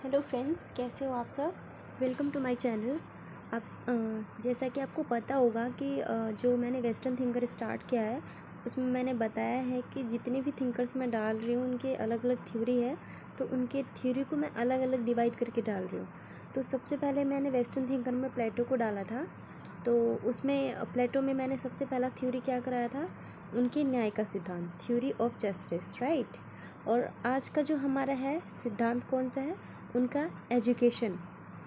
Hello friends, कैसे हो आप सब। Welcome to my channel. आप जैसा कि आपको पता होगा कि जो मैंने वेस्टर्न थिंकर स्टार्ट किया है उसमें मैंने बताया है कि जितने भी थिंकर्स मैं डाल रही हूँ उनके अलग अलग थ्योरी है, तो उनके थ्योरी को मैं अलग अलग डिवाइड करके डाल रही हूँ। तो सबसे पहले मैंने वेस्टर्न थिंकर में प्लेटो को डाला था। तो उसमें प्लेटो में मैंने सबसे पहला थ्योरी क्या कराया था, उनके न्याय का सिद्धांत, थ्योरी ऑफ जस्टिस, राइट। और आज का जो हमारा है सिद्धांत कौन सा है, उनका एजुकेशन,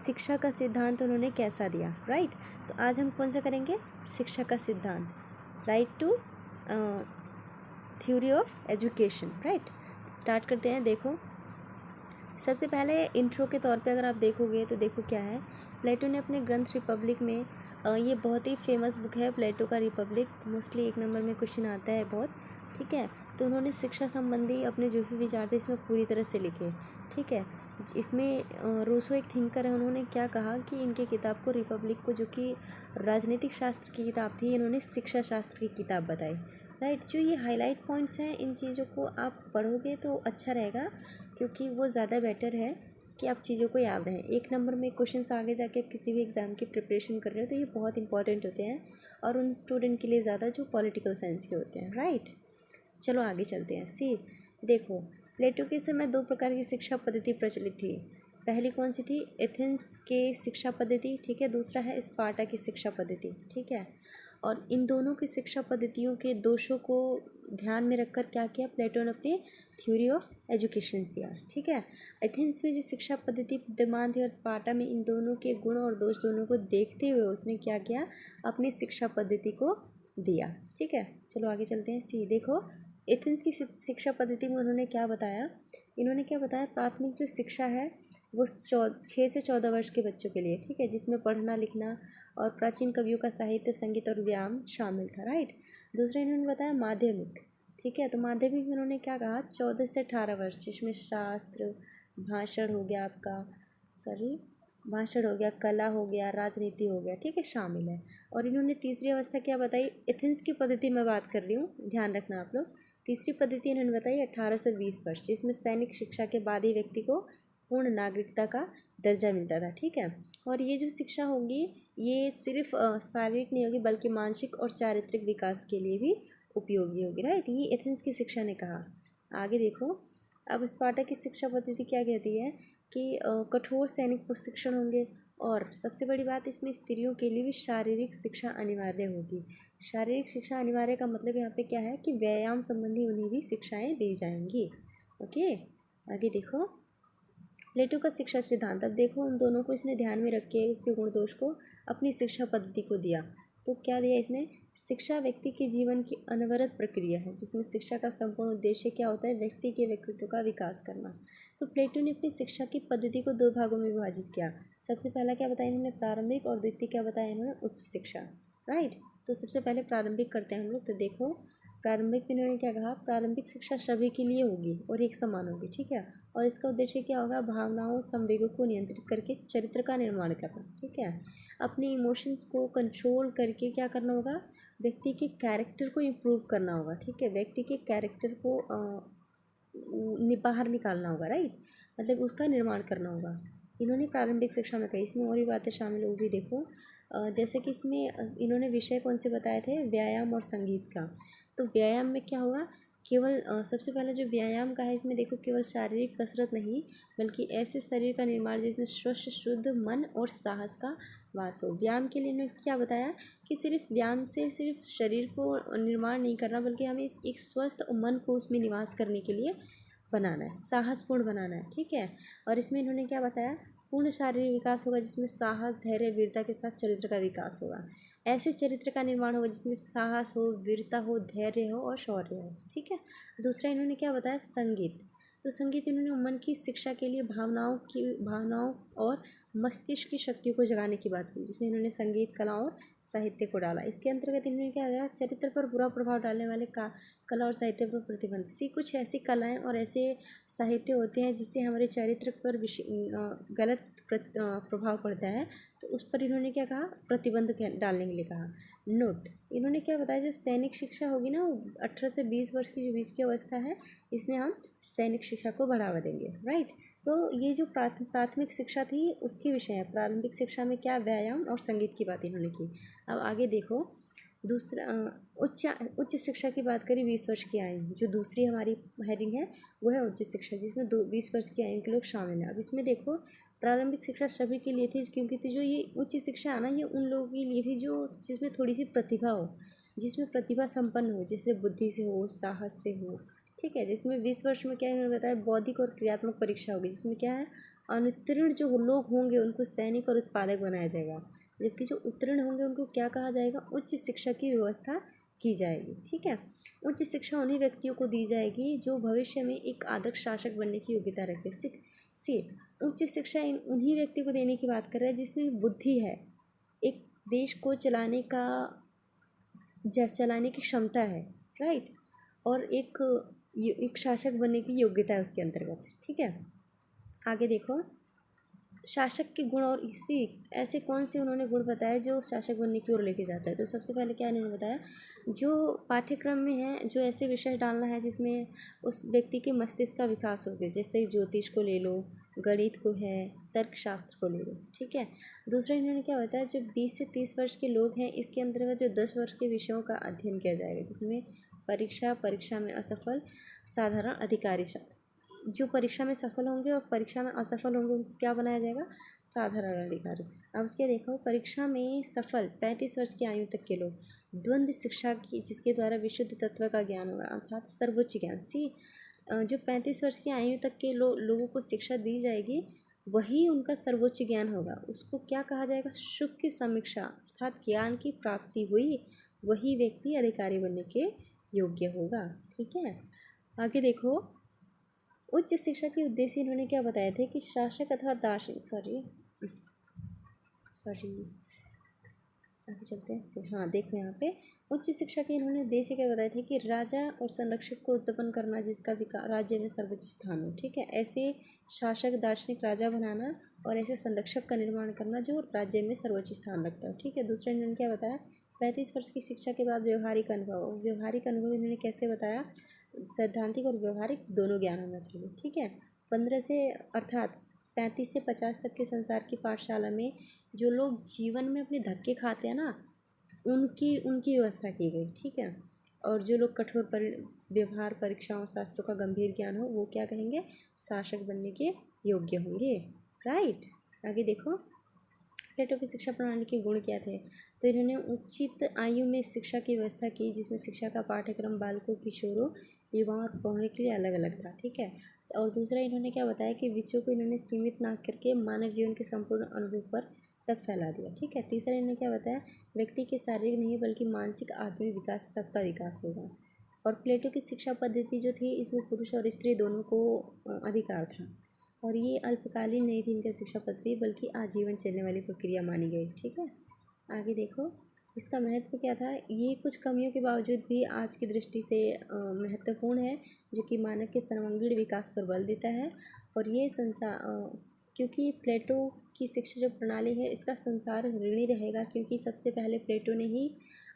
शिक्षा का सिद्धांत उन्होंने कैसा दिया, राइट। तो आज हम कौन सा करेंगे, शिक्षा का सिद्धांत, right to theory of education, right. Start करते हैं। देखो, सबसे पहले इंट्रो के तौर पे अगर आप देखोगे तो देखो क्या है, प्लेटो ने अपने ग्रंथ रिपब्लिक में ये बहुत ही फेमस बुक है प्लेटो का रिपब्लिक, मोस्टली 1 नंबर में क्वेश्चन आता है बहुत, ठीक है। तो उन्होंने शिक्षा संबंधी अपने जो भी विचार थे इसमें पूरी तरह से लिखे, ठीक है। इसमें रूसो एक थिंकर है, उन्होंने क्या कहा कि इनके किताब को रिपब्लिक को, जो कि राजनीतिक शास्त्र की किताब थी, इन्होंने शिक्षा शास्त्र की किताब बताई, राइट। जो ये हाईलाइट पॉइंट्स हैं इन चीज़ों को आप पढ़ोगे तो अच्छा रहेगा, क्योंकि वो ज़्यादा बेटर है कि आप चीज़ों को याद रहें। 1 नंबर में क्वेश्चंस आगे जाके आप किसी भी एग्ज़ाम की प्रिपरेशन कर रहे हो तो ये बहुत इंपॉर्टेंट होते हैं, और उन स्टूडेंट के लिए ज़्यादा जो पॉलिटिकल साइंस के होते हैं, राइट। चलो आगे चलते हैं। सी देखो, प्लेटो के समय 2 प्रकार की शिक्षा पद्धति प्रचलित थी। पहली कौन सी थी, एथेंस के शिक्षा पद्धति, ठीक है। दूसरा है स्पार्टा की शिक्षा पद्धति, ठीक है। और इन दोनों की शिक्षा पद्धतियों के दोषों को ध्यान में रखकर क्या किया, प्लेटो ने अपनी थ्योरी ऑफ एजुकेशन दिया, ठीक है। एथेंस में जो शिक्षा पद्धति विद्यमान थी और स्पार्टा में, इन दोनों के गुण और दोष दोनों को देखते हुए उसने क्या किया, अपनी शिक्षा पद्धति को दिया, ठीक है। चलो आगे चलते हैं। सी देखो, एथेंस की शिक्षा पद्धति में उन्होंने क्या बताया, इन्होंने क्या बताया, प्राथमिक जो शिक्षा है वो 6 से 14 वर्ष के बच्चों के लिए, ठीक है, जिसमें पढ़ना लिखना और प्राचीन कवियों का साहित्य, संगीत और व्यायाम शामिल था, राइट। दूसरा इन्होंने बताया माध्यमिक, ठीक है। तो माध्यमिक में उन्होंने क्या कहा, 14 से 18 वर्ष, जिसमें शास्त्र, भाषण हो गया आपका, सॉरी भाषण हो गया, कला हो गया, राजनीति हो गया, ठीक है, शामिल है। और इन्होंने तीसरी अवस्था क्या बताई, एथेंस की पद्धति में बात कर रही हूँ, ध्यान रखना आप लोग। तीसरी पद्धति इन्होंने बताई 18 से 20 वर्ष, जिसमें सैनिक शिक्षा के बाद ही व्यक्ति को पूर्ण नागरिकता का दर्जा मिलता था, ठीक है। और ये जो शिक्षा होगी ये सिर्फ शारीरिक नहीं होगी, बल्कि मानसिक और चारित्रिक विकास के लिए भी उपयोगी होगी, राइट। ये एथेंस की शिक्षा ने कहा। आगे देखो, अब स्पार्टा की शिक्षा पद्धति क्या कहती है कि कठोर सैनिक प्रशिक्षण होंगे, और सबसे बड़ी बात इसमें स्त्रियों के लिए भी शारीरिक शिक्षा अनिवार्य होगी। शारीरिक शिक्षा अनिवार्य का मतलब यहाँ पे क्या है कि व्यायाम संबंधी उन्हें भी शिक्षाएं दी जाएंगी, ओके। आगे देखो, प्लेटो का शिक्षा सिद्धांत, अब देखो उन दोनों को इसने ध्यान में रख के उसके गुण दोष को अपनी शिक्षा पद्धति को दिया। तो क्या दिया इसने, शिक्षा व्यक्ति के जीवन की अनवरत प्रक्रिया है, जिसमें शिक्षा का संपूर्ण उद्देश्य क्या होता है, व्यक्ति के व्यक्तित्व का विकास करना। तो प्लेटो ने अपनी शिक्षा की पद्धति को 2 भागों में विभाजित किया। सबसे पहला क्या बताया इन्होंने, प्रारंभिक, और द्वितीय क्या बताया इन्होंने, उच्च शिक्षा, राइट। तो सबसे पहले प्रारंभिक करते हैं हम लोग। तो देखो, प्रारंभिक में इन्होंने क्या कहा, प्रारंभिक शिक्षा सभी के लिए होगी और एक समान होगी, ठीक है। और इसका उद्देश्य क्या होगा, भावनाओं, संवेगों को नियंत्रित करके चरित्र का निर्माण करना, ठीक है। अपने इमोशंस को कंट्रोल करके क्या करना होगा, व्यक्ति के कैरेक्टर को इम्प्रूव करना होगा, ठीक है। व्यक्ति के कैरेक्टर को बाहर निकालना होगा, राइट, मतलब उसका निर्माण करना होगा। इन्होंने प्रारंभिक शिक्षा में कही, इसमें और भी बातें शामिल हो भी देखो, जैसे कि इसमें इन्होंने विषय कौन से बताए थे, व्यायाम और संगीत का। तो व्यायाम में क्या होगा, केवल सबसे पहले जो व्यायाम का है इसमें देखो, केवल शारीरिक कसरत नहीं, बल्कि ऐसे शरीर का निर्माण जिसमें स्वच्छ शुद्ध मन और साहस का वास हो। व्यायाम के लिए इन्होंने क्या बताया कि सिर्फ व्यायाम से सिर्फ शरीर को निर्माण नहीं करना, बल्कि हमें एक स्वस्थ मन को उसमें निवास करने के लिए बनाना है, साहसपूर्ण बनाना है, ठीक है। और इसमें इन्होंने क्या बताया, पूर्ण शारीरिक विकास होगा, जिसमें साहस, धैर्य, वीरता के साथ चरित्र का विकास होगा। ऐसे चरित्र का निर्माण होगा जिसमें साहस हो, वीरता हो, धैर्य हो और शौर्य हो, ठीक है। दूसरा इन्होंने क्या बताया, संगीत। तो संगीत इन्होंने मन की शिक्षा के लिए भावनाओं और मस्तिष्क की शक्तियों को जगाने की बात की, जिसमें इन्होंने संगीत, कला और साहित्य को डाला। इसके अंतर्गत इन्होंने क्या किया, चरित्र पर बुरा प्रभाव डालने वाले कला और साहित्य पर प्रतिबंध। कुछ ऐसी कलाएं और ऐसे साहित्य होते हैं जिससे हमारे चरित्र पर गलत प्रभाव पड़ता है, तो उस पर इन्होंने क्या कहा, प्रतिबंध डालने के लिए कहा। नोट, इन्होंने क्या बताया, जो सैनिक शिक्षा होगी ना, 18 से 20 वर्ष की जो बीच की अवस्था है, इसमें हम सैनिक शिक्षा को बढ़ावा देंगे, राइट। तो ये जो प्राथमिक शिक्षा थी उसकी विषय है। प्रारंभिक शिक्षा में क्या, व्यायाम और संगीत की बात इन्होंने की। अब आगे देखो, दूसरा उच्च शिक्षा की बात करें, 20 वर्ष की आयु, जो दूसरी हमारी हेडिंग है वो है उच्च शिक्षा, जिसमें 20 वर्ष की आयु के लोग शामिल हैं। अब इसमें देखो, प्रारंभिक शिक्षा सभी के लिए थी, क्योंकि जो ये उच्च शिक्षा है ना, ये उन लोगों के लिए थी जो जिसमें थोड़ी सी प्रतिभा हो, जिसमें प्रतिभा संपन्न हो, जैसे बुद्धि से हो, साहस से हो, ठीक है। जिसमें 20 वर्ष में क्या इन्होंने बताया, बौद्धिक और क्रियात्मक परीक्षा होगी, जिसमें क्या है, अनुत्तीर्ण जो लोग होंगे उनको सैनिक और उत्पादक बनाया जाएगा, जबकि जो उत्तीर्ण होंगे उनको क्या कहा जाएगा, उच्च शिक्षा की व्यवस्था की जाएगी, ठीक है। उच्च शिक्षा उन्हीं व्यक्तियों को दी जाएगी जो भविष्य में एक आदर्श शासक बनने की योग्यता रखते हैं। उच्च शिक्षा उन्हीं व्यक्तियों को देने की बात कर रहा है जिसमें बुद्धि है, एक देश को चलाने की क्षमता है, राइट, और एक शासक बनने की योग्यता है उसके अंतर्गत, ठीक है। आगे देखो, शासक के गुण और इसी ऐसे कौन से उन्होंने गुण बताए जो शासक बनने की ओर लेके जाता है। तो सबसे पहले क्या इन्होंने बताया, जो पाठ्यक्रम में है, जो ऐसे विषय डालना है जिसमें उस व्यक्ति के मस्तिष्क का विकास हो गया, जैसे ज्योतिष को ले लो, गणित को है, तर्कशास्त्र को ले लो, ठीक है। दूसरा इन्होंने क्या बताया, जो 20 से 30 वर्ष के लोग हैं, इसके अंतर्गत जो 10 वर्ष के विषयों का अध्ययन किया जाएगा, जिसमें परीक्षा में असफल, साधारण अधिकारी, जो परीक्षा में सफल होंगे और परीक्षा में असफल होंगे उनको क्या बनाया जाएगा, साधारण अधिकारी। अब उसके देखो, परीक्षा में सफल 35 वर्ष की आयु तक के लोग, द्वंद्व शिक्षा की, जिसके द्वारा विशुद्ध तत्व का ज्ञान होगा, अर्थात सर्वोच्च ज्ञान। जो 35 वर्ष की आयु तक के लोगों को शिक्षा दी जाएगी, वही उनका सर्वोच्च ज्ञान होगा। उसको क्या कहा जाएगा, सुख की समीक्षा, अर्थात ज्ञान की प्राप्ति हुई, वही व्यक्ति अधिकारी बनने के योग्य होगा, ठीक है। आगे देखो, उच्च शिक्षा के उद्देश्य इन्होंने क्या बताए थे कि शासक अथवा दार्शनिक, सॉरी आगे चलते हैं। हाँ देखो, यहाँ पे उच्च शिक्षा के इन्होंने उद्देश्य क्या बताए थे कि राजा और संरक्षक को उत्पन्न करना जिसका राज्य में सर्वोच्च स्थान हो, ठीक है। ऐसे शासक दार्शनिक राजा बनाना और ऐसे संरक्षक का निर्माण करना जो राज्य में सर्वोच्च स्थान रखता है, ठीक है। दूसरा इन्होंने क्या बताया, 35 वर्ष की शिक्षा के बाद व्यवहारिक अनुभव इन्होंने कैसे बताया, सैद्धांतिक और व्यवहारिक दोनों ज्ञान होना चाहिए, ठीक है। 15 से अर्थात 35 से 50 तक के संसार की पाठशाला में जो लोग जीवन में अपने धक्के खाते हैं ना, उनकी व्यवस्था की गई, ठीक है। और जो लोग कठोर व्यवहार परीक्षाओं शास्त्रों का गंभीर ज्ञान हो, वो क्या कहेंगे, शासक बनने के योग्य होंगे, राइट। आगे देखो, प्लेटो की शिक्षा प्रणाली के गुण क्या थे। तो इन्होंने उचित आयु में शिक्षा की व्यवस्था की, जिसमें शिक्षा का पाठ्यक्रम बालकों, किशोरों, युवाओं और प्रौढ़ों के लिए अलग अलग था, ठीक है। और दूसरा इन्होंने क्या बताया कि विषयों को इन्होंने सीमित ना करके मानव जीवन के संपूर्ण अनुभव पर तक फैला दिया, ठीक है। तीसरा इन्होंने क्या बताया, व्यक्ति के शारीरिक नहीं बल्कि मानसिक आत्मिक विकास, सबका विकास होगा। और प्लेटो की शिक्षा पद्धति जो थी, इसमें पुरुष और स्त्री दोनों को अधिकार था, और ये अल्पकालीन नहीं थी इनकी शिक्षा पद्धति, बल्कि आजीवन चलने वाली प्रक्रिया मानी गई, ठीक है। आगे देखो, इसका महत्व क्या था। ये कुछ कमियों के बावजूद भी आज की दृष्टि से महत्वपूर्ण है, जो कि मानव के सर्वांगीण विकास पर बल देता है। और ये क्योंकि प्लेटो की शिक्षा जो प्रणाली है, इसका संसार ऋणी रहेगा, क्योंकि सबसे पहले प्लेटो ने ही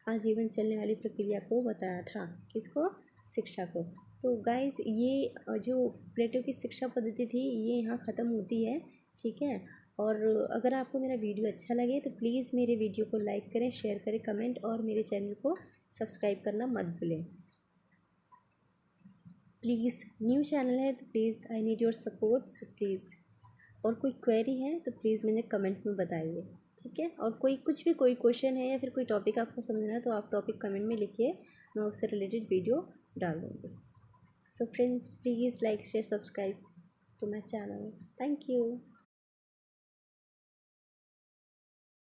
आजीवन चलने वाली प्रक्रिया को बताया था, किसको, शिक्षा को। तो गाइस, ये जो प्लेटो की शिक्षा पद्धति थी, ये यहाँ ख़त्म होती है, ठीक है। और अगर आपको मेरा वीडियो अच्छा लगे तो प्लीज़ मेरे वीडियो को लाइक करें, शेयर करें, कमेंट, और मेरे चैनल को सब्सक्राइब करना मत भूलें। प्लीज़, न्यू चैनल है तो please I need your support, so please. और कोई क्वेरी है तो प्लीज़ मुझे कमेंट में बताइए, ठीक है। और कोई क्वेश्चन है या फिर कोई टॉपिक आपको समझना है तो आप टॉपिक कमेंट में लिखिए, मैं उससे रिलेटेड वीडियो डाल दूँगी। So friends, please like share subscribe to my channel. Thank you.